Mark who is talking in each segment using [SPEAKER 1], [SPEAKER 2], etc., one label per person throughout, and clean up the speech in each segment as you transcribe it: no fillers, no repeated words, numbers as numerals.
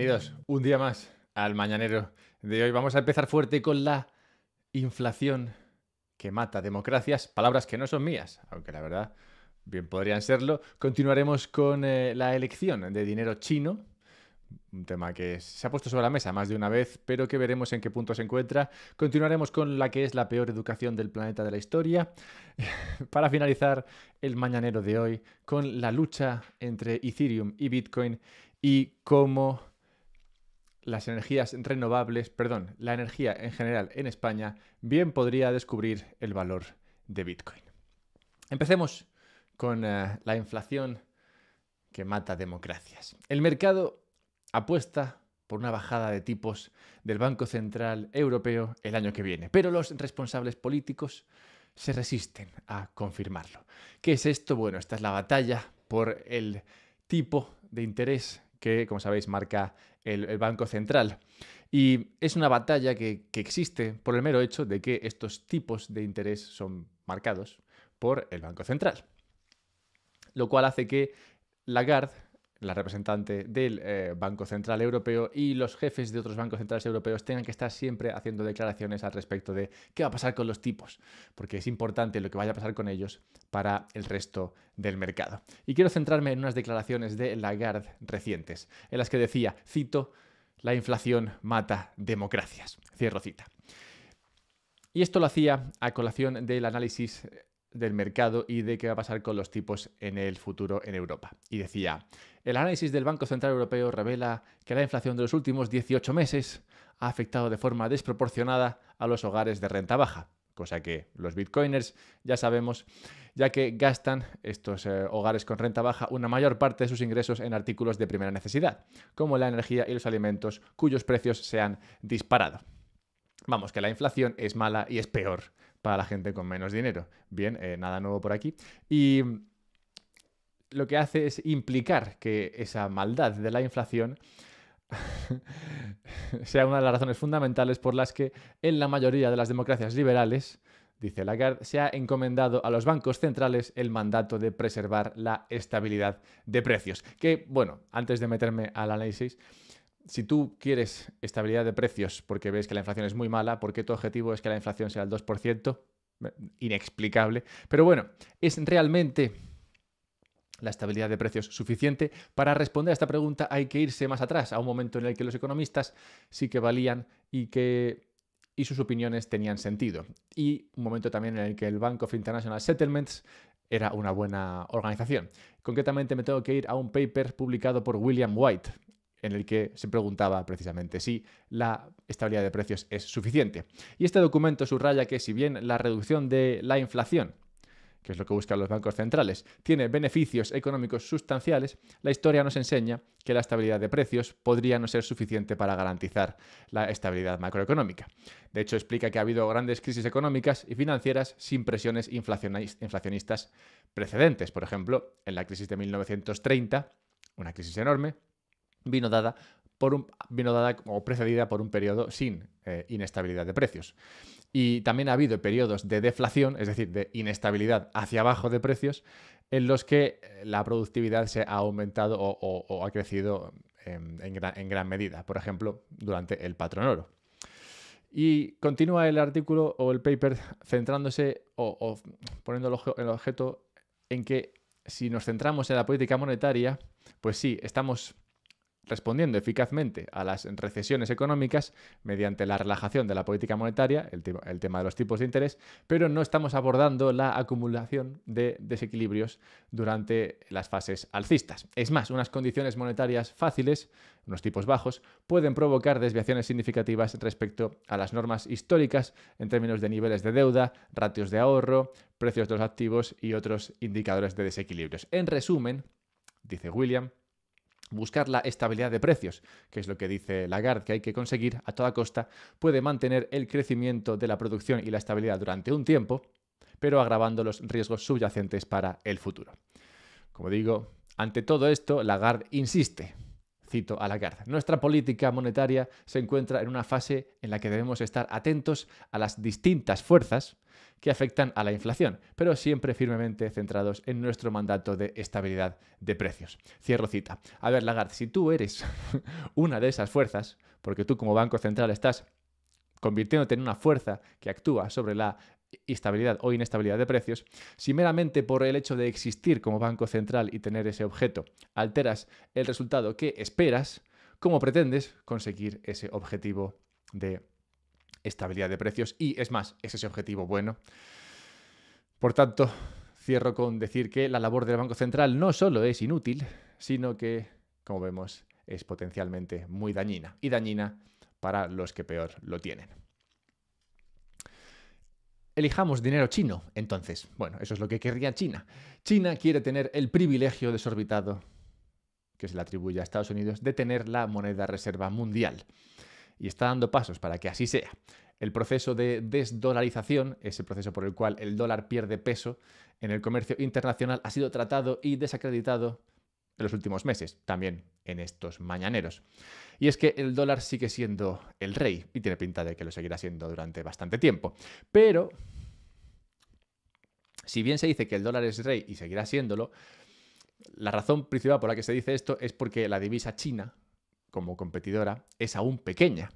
[SPEAKER 1] Bienvenidos un día más al Mañanero de hoy. Vamos a empezar fuerte con la inflación que mata democracias. Palabras que no son mías, aunque la verdad bien podrían serlo. Continuaremos con la elección de dinero chino. Un tema que se ha puesto sobre la mesa más de una vez, pero que veremos en qué punto se encuentra. Continuaremos con la que es la peor educación del planeta de la historia. Para finalizar el Mañanero de hoy con la lucha entre Ethereum y Bitcoin y cómo las energías renovables, perdón, la energía en general en España bien podría descubrir el valor de Bitcoin. Empecemos con la inflación que mata democracias. El mercado apuesta por una bajada de tipos del Banco Central Europeo el año que viene, pero los responsables políticos se resisten a confirmarlo. ¿Qué es esto? Bueno, esta es la batalla por el tipo de interés que, como sabéis, marca el Banco Central. Y es una batalla que existe por el mero hecho de que estos tipos de interés son marcados por el Banco Central. Lo cual hace que Lagarde, la representante del Banco Central Europeo, y los jefes de otros bancos centrales europeos tengan que estar siempre haciendo declaraciones al respecto de qué va a pasar con los tipos, porque es importante lo que vaya a pasar con ellos para el resto del mercado. Y quiero centrarme en unas declaraciones de Lagarde recientes, en las que decía, cito, la inflación mata democracias. Cierro cita. Y esto lo hacía a colación del análisis del mercado y de qué va a pasar con los tipos en el futuro en Europa. Y decía, el análisis del Banco Central Europeo revela que la inflación de los últimos 18 meses ha afectado de forma desproporcionada a los hogares de renta baja, cosa que los bitcoiners ya sabemos, ya que gastan estos hogares con renta baja una mayor parte de sus ingresos en artículos de primera necesidad, como la energía y los alimentos, cuyos precios se han disparado. Vamos, que la inflación es mala y es peor para la gente con menos dinero. Bien, nada nuevo por aquí. Y lo que hace es implicar que esa maldad de la inflación sea una de las razones fundamentales por las que en la mayoría de las democracias liberales, dice Lagarde, se ha encomendado a los bancos centrales el mandato de preservar la estabilidad de precios. Que, bueno, antes de meterme al análisis, si tú quieres estabilidad de precios porque ves que la inflación es muy mala, porque tu objetivo es que la inflación sea el 2%, inexplicable. Pero bueno, ¿es realmente la estabilidad de precios suficiente? Para responder a esta pregunta hay que irse más atrás, a un momento en el que los economistas sí que valían y sus opiniones tenían sentido. Y un momento también en el que el Bank of International Settlements era una buena organización. Concretamente me tengo que ir a un paper publicado por William White, en el que se preguntaba precisamente si la estabilidad de precios es suficiente. Y este documento subraya que si bien la reducción de la inflación, que es lo que buscan los bancos centrales, tiene beneficios económicos sustanciales, la historia nos enseña que la estabilidad de precios podría no ser suficiente para garantizar la estabilidad macroeconómica. De hecho, explica que ha habido grandes crisis económicas y financieras sin presiones inflacionistas precedentes. Por ejemplo, en la crisis de 1930, una crisis enorme, vino dada o precedida por un periodo sin inestabilidad de precios. Y también ha habido periodos de deflación, es decir, de inestabilidad hacia abajo de precios, en los que la productividad se ha aumentado o ha crecido en gran medida. Por ejemplo, durante el patrón oro. Y continúa el artículo o el paper centrándose o poniendo el objeto en que si nos centramos en la política monetaria, pues sí, estamos respondiendo eficazmente a las recesiones económicas mediante la relajación de la política monetaria, el tema de los tipos de interés, pero no estamos abordando la acumulación de desequilibrios durante las fases alcistas. Es más, unas condiciones monetarias fáciles, unos tipos bajos, pueden provocar desviaciones significativas respecto a las normas históricas en términos de niveles de deuda, ratios de ahorro, precios de los activos y otros indicadores de desequilibrios. En resumen, dice William, buscar la estabilidad de precios, que es lo que dice Lagarde que hay que conseguir a toda costa, puede mantener el crecimiento de la producción y la estabilidad durante un tiempo, pero agravando los riesgos subyacentes para el futuro. Como digo, ante todo esto, Lagarde insiste. Cito a Lagarde. Nuestra política monetaria se encuentra en una fase en la que debemos estar atentos a las distintas fuerzas que afectan a la inflación, pero siempre firmemente centrados en nuestro mandato de estabilidad de precios. Cierro cita. A ver, Lagarde, si tú eres una de esas fuerzas, porque tú como Banco Central estás convirtiéndote en una fuerza que actúa sobre la estabilidad o inestabilidad de precios, si meramente por el hecho de existir como Banco Central y tener ese objeto alteras el resultado que esperas, ¿cómo pretendes conseguir ese objetivo de estabilidad de precios? Y es más, ¿es ese objetivo bueno? Por tanto, cierro con decir que la labor del Banco Central no solo es inútil, sino que, como vemos, es potencialmente muy dañina, y dañina para los que peor lo tienen. Elijamos dinero chino, entonces. Bueno, eso es lo que querría China. China quiere tener el privilegio desorbitado que se le atribuye a Estados Unidos de tener la moneda reserva mundial. Y está dando pasos para que así sea. El proceso de desdolarización, ese proceso por el cual el dólar pierde peso en el comercio internacional, ha sido tratado y desacreditado en los últimos meses, también en estos mañaneros. Y es que el dólar sigue siendo el rey, y tiene pinta de que lo seguirá siendo durante bastante tiempo. Pero, si bien se dice que el dólar es rey y seguirá siéndolo, la razón principal por la que se dice esto es porque la divisa china, como competidora, es aún pequeña.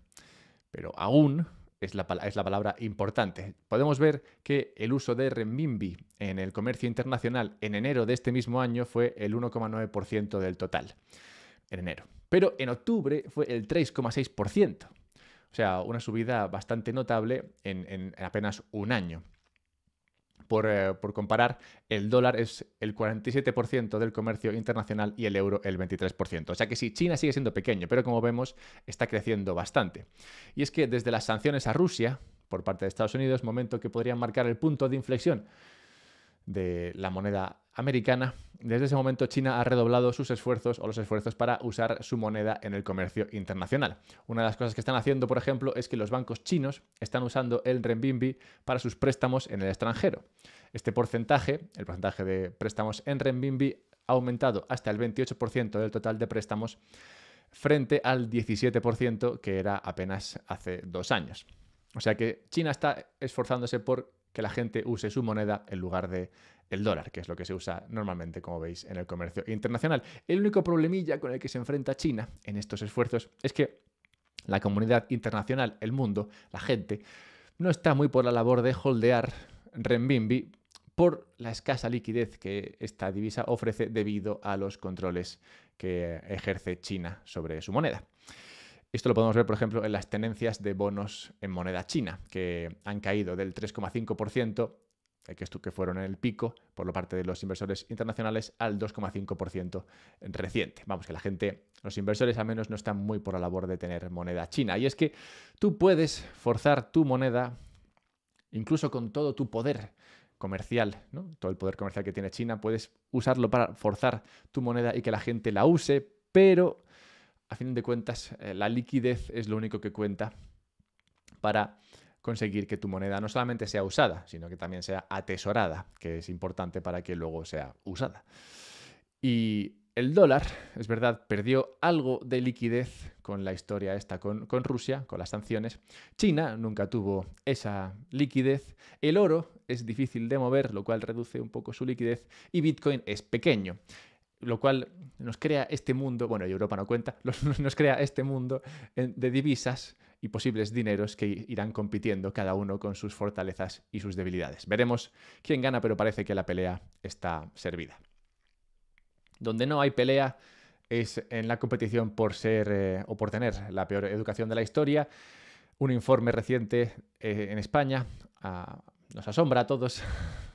[SPEAKER 1] Pero aún es la palabra importante. Podemos ver que el uso de renminbi en el comercio internacional en enero de este mismo año fue el 1,9% del total. En enero. Pero en octubre fue el 3,6%. O sea, una subida bastante notable en apenas un año. Por comparar, el dólar es el 47% del comercio internacional y el euro el 23%. O sea que sí, China sigue siendo pequeño, pero como vemos, está creciendo bastante. Y es que desde las sanciones a Rusia, por parte de Estados Unidos, momento que podrían marcar el punto de inflexión de la moneda americana, desde ese momento China ha redoblado sus esfuerzos o los esfuerzos para usar su moneda en el comercio internacional. Una de las cosas que están haciendo, por ejemplo, es que los bancos chinos están usando el renminbi para sus préstamos en el extranjero. Este porcentaje, el porcentaje de préstamos en renminbi, ha aumentado hasta el 28% del total de préstamos frente al 17% que era apenas hace 2 años. O sea que China está esforzándose por que la gente use su moneda en lugar de el dólar, que es lo que se usa normalmente, como veis, en el comercio internacional. El único problemilla con el que se enfrenta China en estos esfuerzos es que la comunidad internacional, el mundo, la gente, no está muy por la labor de holdear renminbi por la escasa liquidez que esta divisa ofrece debido a los controles que ejerce China sobre su moneda. Esto lo podemos ver, por ejemplo, en las tenencias de bonos en moneda china, que han caído del 3,5%, que fueron en el pico por la parte de los inversores internacionales, al 2,5% reciente. Vamos, que la gente, los inversores al menos, no están muy por la labor de tener moneda china. Y es que tú puedes forzar tu moneda, incluso con todo tu poder comercial, ¿no? Todo el poder comercial que tiene China, puedes usarlo para forzar tu moneda y que la gente la use, pero a fin de cuentas, la liquidez es lo único que cuenta para conseguir que tu moneda no solamente sea usada, sino que también sea atesorada, que es importante para que luego sea usada. Y el dólar, es verdad, perdió algo de liquidez con la historia esta con Rusia, con las sanciones. China nunca tuvo esa liquidez. El oro es difícil de mover, lo cual reduce un poco su liquidez. Y Bitcoin es pequeño, lo cual nos crea este mundo, bueno, y Europa no cuenta, nos crea este mundo de divisas y posibles dineros que irán compitiendo cada uno con sus fortalezas y sus debilidades. Veremos quién gana, pero parece que la pelea está servida. Donde no hay pelea es en la competición por ser o por tener la peor educación de la historia. Un informe reciente en España nos asombra a todos,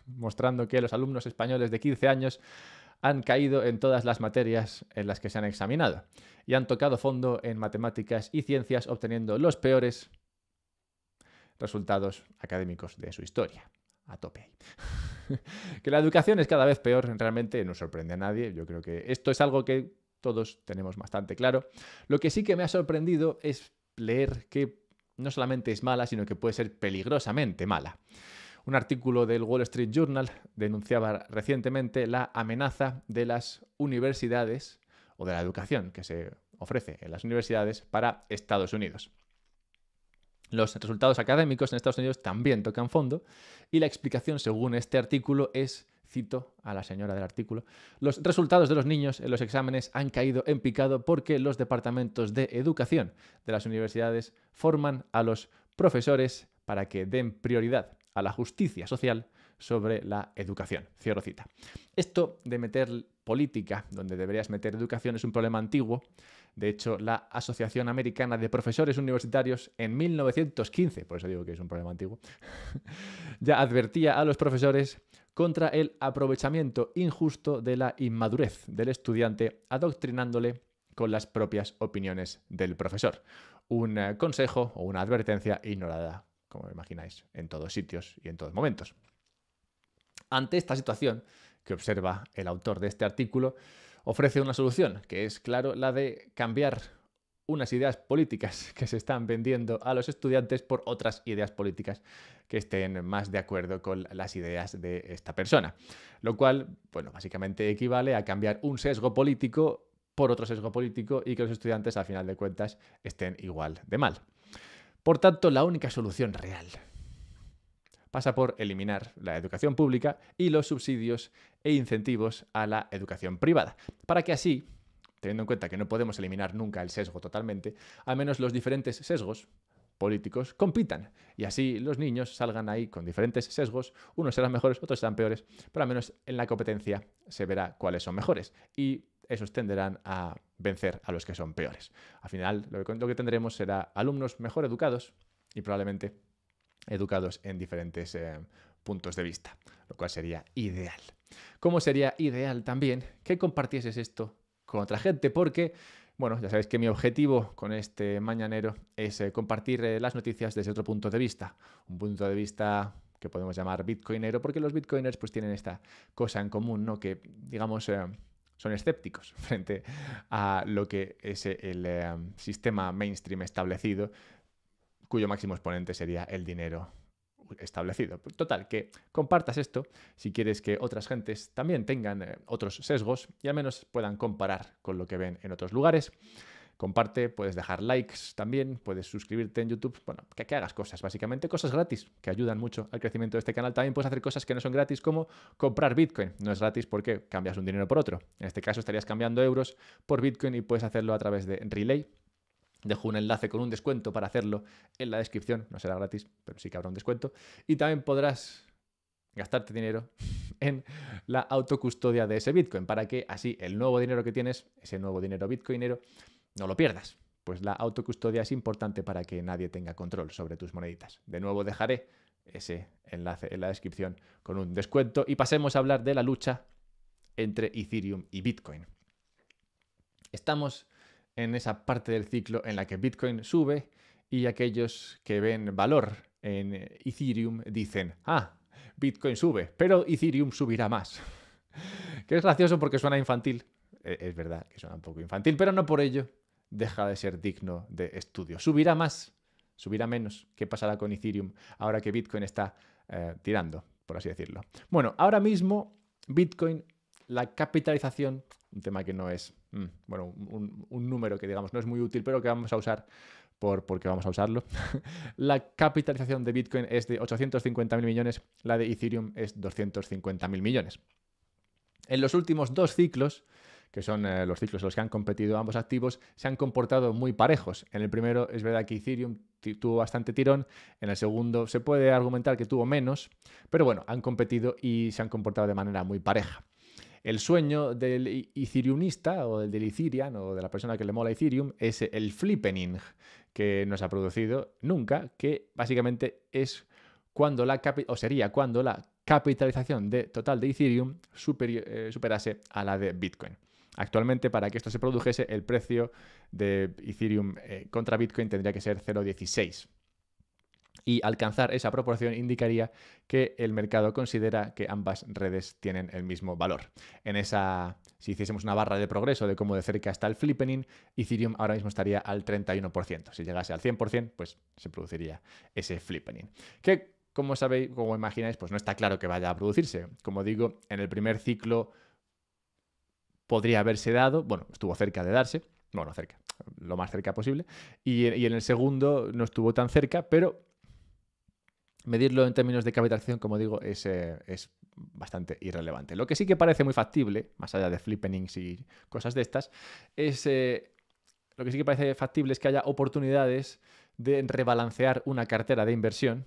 [SPEAKER 1] mostrando que los alumnos españoles de 15 años han caído en todas las materias en las que se han examinado y han tocado fondo en matemáticas y ciencias, obteniendo los peores resultados académicos de su historia. A tope ahí. Que la educación es cada vez peor, realmente no sorprende a nadie. Yo creo que esto es algo que todos tenemos bastante claro. Lo que sí que me ha sorprendido es leer que no solamente es mala, sino que puede ser peligrosamente mala. Un artículo del Wall Street Journal denunciaba recientemente la amenaza de las universidades o de la educación que se ofrece en las universidades para Estados Unidos. Los resultados académicos en Estados Unidos también tocan fondo y la explicación según este artículo es, cito a la señora del artículo, los resultados de los niños en los exámenes han caído en picado porque los departamentos de educación de las universidades forman a los profesores para que den prioridad a la justicia social sobre la educación. Cierro cita. Esto de meter política donde deberías meter educación es un problema antiguo. De hecho, la Asociación Americana de Profesores Universitarios en 1915, por eso digo que es un problema antiguo, ya advertía a los profesores contra el aprovechamiento injusto de la inmadurez del estudiante, adoctrinándole con las propias opiniones del profesor. Un consejo o una advertencia ignorada, como imagináis, en todos sitios y en todos momentos. Ante esta situación que observa el autor de este artículo, ofrece una solución, que es, claro, la de cambiar unas ideas políticas que se están vendiendo a los estudiantes por otras ideas políticas que estén más de acuerdo con las ideas de esta persona. Lo cual, bueno, básicamente equivale a cambiar un sesgo político por otro sesgo político y que los estudiantes, al final de cuentas, estén igual de mal. Por tanto, la única solución real pasa por eliminar la educación pública y los subsidios e incentivos a la educación privada, para que así, teniendo en cuenta que no podemos eliminar nunca el sesgo totalmente, al menos los diferentes sesgos políticos compitan y así los niños salgan ahí con diferentes sesgos, unos serán mejores, otros serán peores, pero al menos en la competencia se verá cuáles son mejores y esos tenderán a vencer a los que son peores. Al final lo que tendremos será alumnos mejor educados y probablemente educados en diferentes puntos de vista, lo cual sería ideal. ¿Cómo sería ideal también que compartieses esto con otra gente? Porque, bueno, ya sabéis que mi objetivo con este mañanero es compartir las noticias desde otro punto de vista, un punto de vista que podemos llamar bitcoinero, porque los bitcoiners pues tienen esta cosa en común, ¿no? Que, digamos, son escépticos frente a lo que es el sistema mainstream establecido, cuyo máximo exponente sería el dinero establecido. Total, que compartas esto si quieres que otras gentes también tengan otros sesgos y al menos puedan comparar con lo que ven en otros lugares. Comparte, puedes dejar likes también, puedes suscribirte en YouTube, bueno, que hagas cosas, básicamente cosas gratis que ayudan mucho al crecimiento de este canal. También puedes hacer cosas que no son gratis como comprar Bitcoin. No es gratis porque cambias un dinero por otro. En este caso estarías cambiando euros por Bitcoin y puedes hacerlo a través de Relay. Dejo un enlace con un descuento para hacerlo en la descripción. No será gratis, pero sí que habrá un descuento. Y también podrás gastarte dinero en la autocustodia de ese Bitcoin para que así el nuevo dinero que tienes, ese nuevo dinero bitcoinero, no lo pierdas. Pues la autocustodia es importante para que nadie tenga control sobre tus moneditas. De nuevo dejaré ese enlace en la descripción con un descuento y pasemos a hablar de la lucha entre Ethereum y Bitcoin. Estamos en esa parte del ciclo en la que Bitcoin sube y aquellos que ven valor en Ethereum dicen, Bitcoin sube, pero Ethereum subirá más. Que es gracioso porque suena infantil. Es verdad que suena un poco infantil, pero no por ello deja de ser digno de estudio. ¿Subirá más? ¿Subirá menos? ¿Qué pasará con Ethereum ahora que Bitcoin está tirando, por así decirlo? Bueno, ahora mismo Bitcoin, la capitalización, un tema que no es, un número que digamos no es muy útil, pero que vamos a usar porque vamos a usarlo. La capitalización de Bitcoin es de 850.000 millones, la de Ethereum es 250.000 millones. En los últimos dos ciclos, que son los ciclos en los que han competido ambos activos, se han comportado muy parejos. En el primero es verdad que Ethereum tuvo bastante tirón, en el segundo se puede argumentar que tuvo menos, pero bueno, han competido y se han comportado de manera muy pareja. El sueño del ethereumista o del Ethereum o de la persona que le mola Ethereum es el flippening, que no se ha producido nunca, que básicamente es cuando sería cuando la capitalización total de Ethereum superase a la de Bitcoin. Actualmente, para que esto se produjese, el precio de Ethereum contra Bitcoin tendría que ser 0,16. Y alcanzar esa proporción indicaría que el mercado considera que ambas redes tienen el mismo valor. Si hiciésemos una barra de progreso de cómo de cerca está el flippening, Ethereum ahora mismo estaría al 31%. Si llegase al 100%, pues se produciría ese flippening. Que, como sabéis, como imagináis, pues no está claro que vaya a producirse. Como digo, en el primer ciclo podría haberse dado, bueno, estuvo cerca de darse, bueno, cerca, lo más cerca posible, y en el segundo no estuvo tan cerca, pero medirlo en términos de capitalización, como digo, es bastante irrelevante. Lo que sí que parece muy factible, más allá de flippenings y cosas de estas, es lo que sí que parece factible es que haya oportunidades de rebalancear una cartera de inversión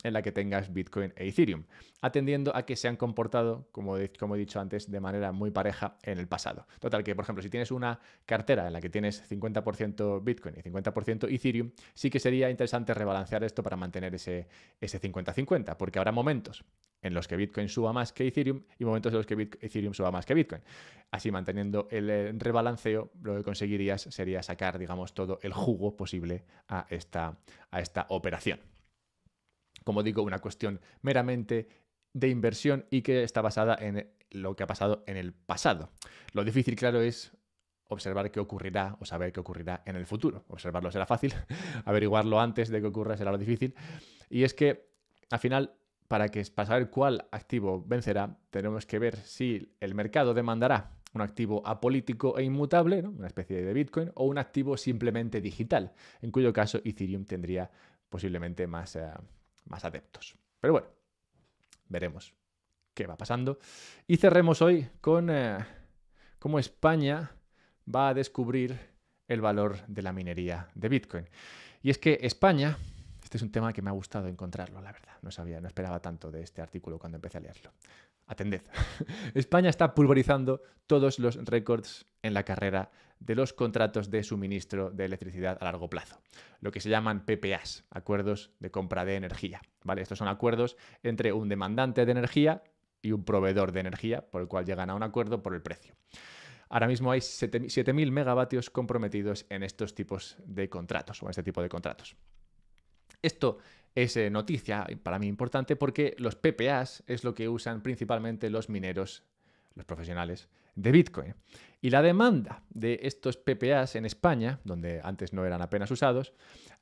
[SPEAKER 1] en la que tengas Bitcoin e Ethereum, atendiendo a que se han comportado, como he dicho antes, de manera muy pareja en el pasado. Total, que por ejemplo, si tienes una cartera en la que tienes 50% Bitcoin y 50% Ethereum, sí que sería interesante rebalancear esto para mantener ese 50-50, porque habrá momentos en los que Bitcoin suba más que Ethereum y momentos en los que Ethereum suba más que Bitcoin. Así, manteniendo el rebalanceo, lo que conseguirías sería sacar, digamos, todo el jugo posible a esta operación. Como digo, una cuestión meramente de inversión y que está basada en lo que ha pasado en el pasado. Lo difícil, claro, es observar qué ocurrirá o saber qué ocurrirá en el futuro. Observarlo será fácil, averiguarlo antes de que ocurra será lo difícil. Y es que, al final, para saber cuál activo vencerá, tenemos que ver si el mercado demandará un activo apolítico e inmutable, ¿no? Una especie de Bitcoin, o un activo simplemente digital, en cuyo caso Ethereum tendría posiblemente más adeptos. Pero bueno, veremos qué va pasando. Y cerremos hoy con cómo España va a descubrir el valor de la minería de Bitcoin. Y es que España, este es un tema que me ha gustado encontrarlo, la verdad. No esperaba tanto de este artículo cuando empecé a leerlo. Atended. España está pulverizando todos los récords en la carrera de los contratos de suministro de electricidad a largo plazo, lo que se llaman PPAs, acuerdos de compra de energía. ¿Vale? Estos son acuerdos entre un demandante de energía y un proveedor de energía, por el cual llegan a un acuerdo por el precio. Ahora mismo hay 7.000 megavatios comprometidos en estos tipos de contratos, o en este tipo de contratos. Esto es noticia para mí importante porque los PPAs es lo que usan principalmente los mineros, los profesionales de Bitcoin. Y la demanda de estos PPAs en España, donde antes no eran apenas usados,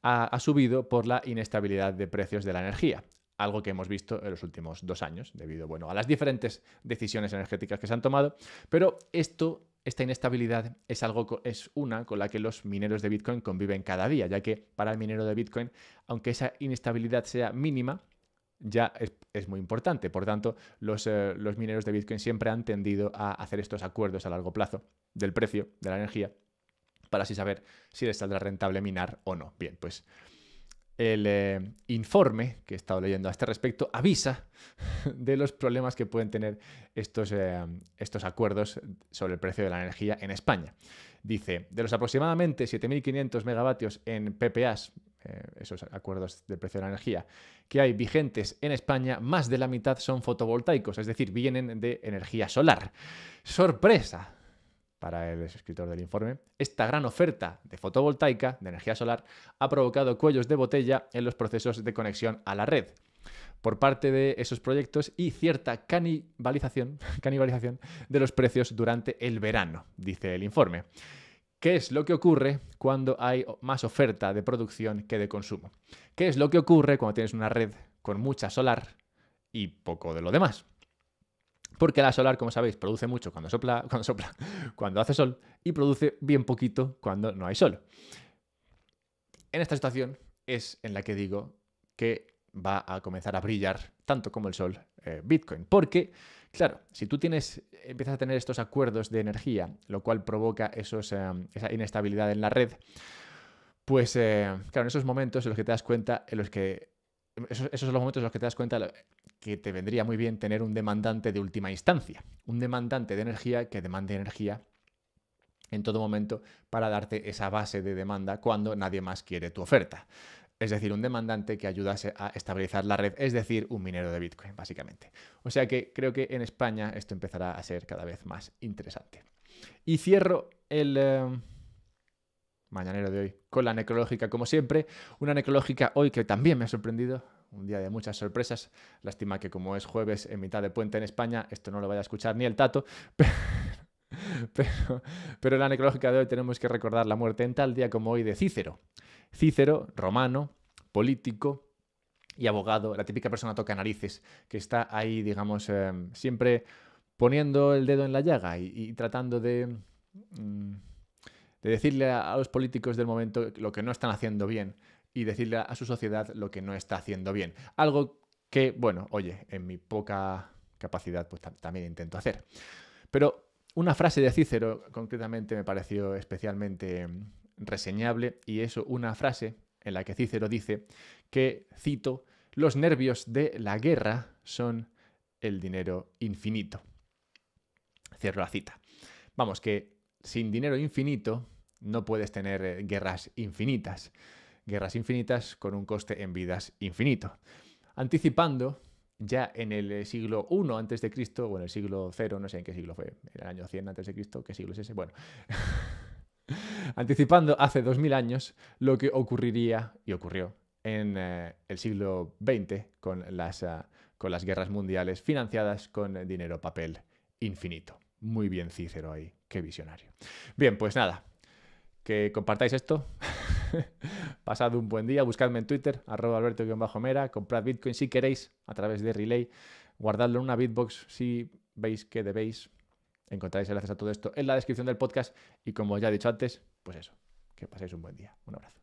[SPEAKER 1] ha subido por la inestabilidad de precios de la energía. Algo que hemos visto en los últimos 2 años, debido a las diferentes decisiones energéticas que se han tomado. Pero esta inestabilidad es una con la que los mineros de Bitcoin conviven cada día, ya que para el minero de Bitcoin, aunque esa inestabilidad sea mínima, ya es muy importante. Por tanto, los mineros de Bitcoin siempre han tendido a hacer estos acuerdos a largo plazo del precio de la energía para así saber si les saldrá rentable minar o no. Bien, pues el informe que he estado leyendo a este respecto avisa de los problemas que pueden tener estos acuerdos sobre el precio de la energía en España. Dice, de los aproximadamente 7.500 megavatios en PPAs, esos acuerdos del precio de la energía, que hay vigentes en España, más de la mitad son fotovoltaicos, es decir, vienen de energía solar. ¡Sorpresa! Para el escritor del informe, esta gran oferta de fotovoltaica, de energía solar, ha provocado cuellos de botella en los procesos de conexión a la red por parte de esos proyectos y cierta canibalización de los precios durante el verano, dice el informe. ¿Qué es lo que ocurre cuando hay más oferta de producción que de consumo? ¿Qué es lo que ocurre cuando tienes una red con mucha solar y poco de lo demás? Porque la solar, como sabéis, produce mucho cuando hace sol y produce bien poquito cuando no hay sol. En esta situación es en la que digo que va a comenzar a brillar tanto como el sol Bitcoin. Porque, claro, si tú empiezas a tener estos acuerdos de energía, lo cual provoca esa inestabilidad en la red, pues, claro, en esos momentos en los que te das cuenta, esos son los momentos en los que te das cuenta que te vendría muy bien tener un demandante de última instancia, un demandante de energía que demande energía en todo momento para darte esa base de demanda cuando nadie más quiere tu oferta. Es decir, un demandante que ayudase a estabilizar la red, es decir, un minero de Bitcoin, básicamente. O sea que creo que en España esto empezará a ser cada vez más interesante. Y cierro el mañanero de hoy con la necrológica, como siempre. Una necrológica hoy que también me ha sorprendido. Un día de muchas sorpresas. Lástima que como es jueves en mitad de puente en España, esto no lo vaya a escuchar ni el tato. Pero en la necrológica de hoy tenemos que recordar la muerte en tal día como hoy de Cícero. Cícero, romano, político y abogado, la típica persona toca narices, que está ahí, digamos, siempre poniendo el dedo en la llaga y tratando de de decirle a los políticos del momento lo que no están haciendo bien y decirle a su sociedad lo que no está haciendo bien. Algo que, bueno, oye, en mi poca capacidad pues también intento hacer. Pero una frase de Cícero concretamente me pareció especialmente reseñable, y es una frase en la que Cícero dice que, cito, los nervios de la guerra son el dinero infinito. Cierro la cita. Vamos, que sin dinero infinito no puedes tener guerras infinitas. Guerras infinitas con un coste en vidas infinito. Anticipando, ya en el siglo I a.C., o en el siglo 0, no sé en qué siglo fue, en el año 100 a.C., ¿qué siglo es ese? Bueno, anticipando hace 2000 años lo que ocurriría, y ocurrió, en el siglo XX con las guerras mundiales financiadas con dinero papel infinito. Muy bien Cícero ahí, qué visionario. Bien, pues nada, que compartáis esto. Pasad un buen día, buscadme en Twitter, @alberto_mera, comprad Bitcoin si queréis a través de Relay, guardadlo en una Bitbox si veis que debéis. Encontraréis enlaces a todo esto en la descripción del podcast y, como ya he dicho antes, pues eso, que paséis un buen día. Un abrazo.